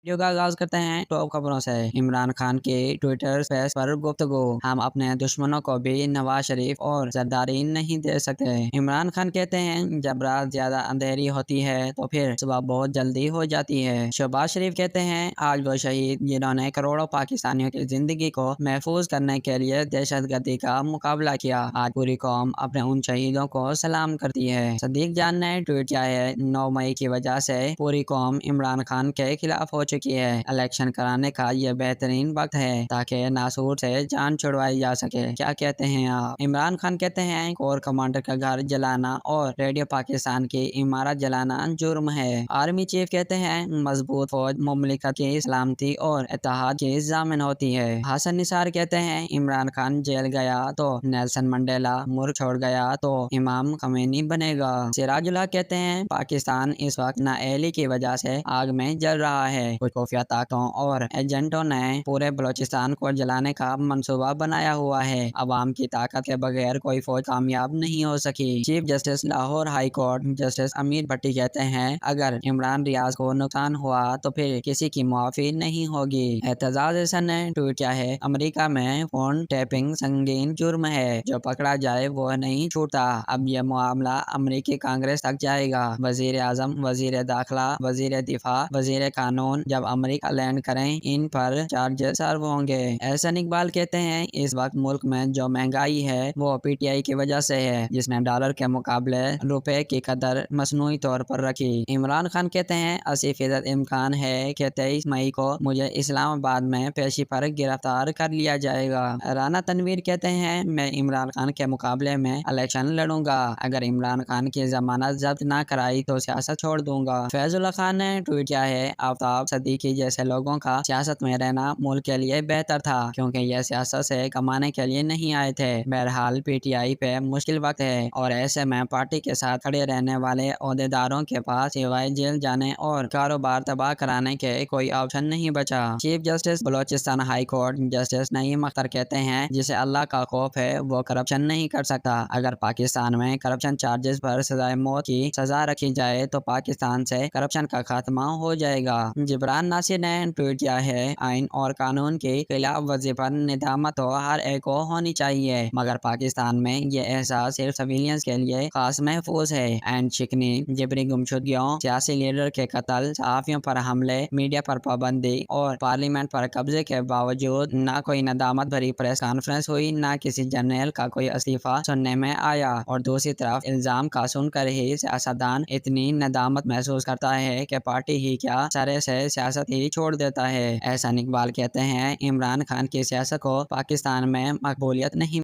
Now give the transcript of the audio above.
Video का आगाज करते हैं टॉप खबरों से। इमरान खान के ट्विटर स्पेस पर गुफ्तगू। हम अपने दुश्मनों को भी नवाज शरीफ और जरदारी नहीं दे सकते। इमरान खान कहते हैं जब रात ज्यादा अंधेरी होती है तो फिर सुबह बहुत जल्दी हो जाती है। शहबाज शरीफ कहते हैं आज वो शहीद जिन्होंने करोड़ों पाकिस्तानियों की जिंदगी को महफूज करने के लिए दहशतगर्दी का मुकाबला किया। आज पूरी कौम अपने उन शहीदों को सलाम करती है। सदीक जान ने ट्वीट किया है 9 मई की वजह से पूरी कौम इमरान खान के खिलाफ हो चुकी है। इलेक्शन कराने का ये बेहतरीन वक्त है ताकि नासूर से जान छुड़वाई जा सके। क्या कहते हैं आप? इमरान खान कहते हैं कोर कमांडर का घर जलाना और रेडियो पाकिस्तान की इमारत जलाना जुर्म है। आर्मी चीफ कहते हैं मजबूत फौज मुमलिकत की सलामती और इत्तेहाद की जामिन होती है। हसन निसार कहते हैं इमरान खान जेल गया तो नेल्सन मंडेला, मुल्क छोड़ गया तो इमाम खमेनी बनेगा। सिराजुल्लाह कहते हैं पाकिस्तान इस वक्त नाअहली की वजह से आग में जल रहा है। कुछ खुफिया ताकतों और एजेंटों ने पूरे बलोचिस्तान को जलाने का मंसूबा बनाया हुआ है। अवाम की ताकत के बगैर कोई फौज कामयाब नहीं हो सकी। Chief justice Lahore high court justice अमीर भट्टी कहते हैं अगर इमरान रियाज को नुकसान हुआ तो फिर किसी की मुआफी नहीं होगी। एतजाज हसन ने ट्वीट किया है अमेरिका में फोन टैपिंग संगीन जुर्म है, जो पकड़ा जाए वो नहीं छूटता। अब यह मामला अमेरिकी कांग्रेस तक जाएगा। वजीर आजम, वजीर दाखिला, वजीर दिफा, वजीर कानून जब अमेरिका लैंड करें इन पर चार्जेस सर्व होंगे। एहसन इकबाल कहते हैं इस वक्त मुल्क में जो महंगाई है वो पीटीआई की वजह से है, जिसने डॉलर के मुकाबले रुपए की कदर मसनूई तौर पर रखी। इमरान खान कहते हैं 80% इम्कान है कि 23 मई को मुझे इस्लामाबाद में पेशी पर गिरफ्तार कर लिया जाएगा। राना तनवीर कहते हैं मैं इमरान खान के मुकाबले में इलेक्शन लड़ूंगा। अगर इमरान खान की जमानत जब्त ना कराई तो सियासत छोड़ दूंगा। फैजुल्लाह खान ने ट्वीट किया है आफ्ताब सदीकी जैसे लोगों का सियासत में रहना मुल्क के लिए बेहतर था, क्योंकि यह सियासत से कमाने के लिए नहीं आए थे। बहरहाल पीटीआई पे मुश्किल वक्त है और ऐसे में पार्टी के साथ खड़े रहने वाले ओहदेदारों के पास सिवाय जेल जाने और कारोबार तबाह कराने के कोई ऑप्शन नहीं बचा। Chief justice Balochistan high court justice Naeem Akhtar कहते हैं जिसे अल्लाह का खौफ है वो करप्शन नहीं कर सकता। अगर पाकिस्तान में करप्शन चार्जेस पर सजाए मौत की सजा रखी जाए तो पाकिस्तान से करप्शन का खात्मा हो जाएगा। जिब्रान नासिर ने ट्वीट किया है आइन और कानून के खिलाफ वर्जी पर निदामत तो हर एक को होनी चाहिए, मगर पाकिस्तान में ये एहसास सिर्फ सिविलियंस के लिए खास महफूज है। एंड चिकनी जबरी गुमशुदगियों, सियासी लीडर के कत्ल, सहाफियों पर हमले, मीडिया पर पाबंदी और पार्लियामेंट पर कब्जे के बावजूद ना कोई नदामत भरी प्रेस कॉन्फ्रेंस हुई, ना किसी जनरल का कोई इस्तीफा सुनने में आया। और दूसरी तरफ इल्जाम का सुनकर ही सियासतदान इतनी नदामत महसूस करता है कि पार्टी ही क्या सरे से सियासत ही छोड़ देता है। एहसन इकबाल कहते हैं इमरान खान की सियासत को पाकिस्तान में मकबूलियत नहीं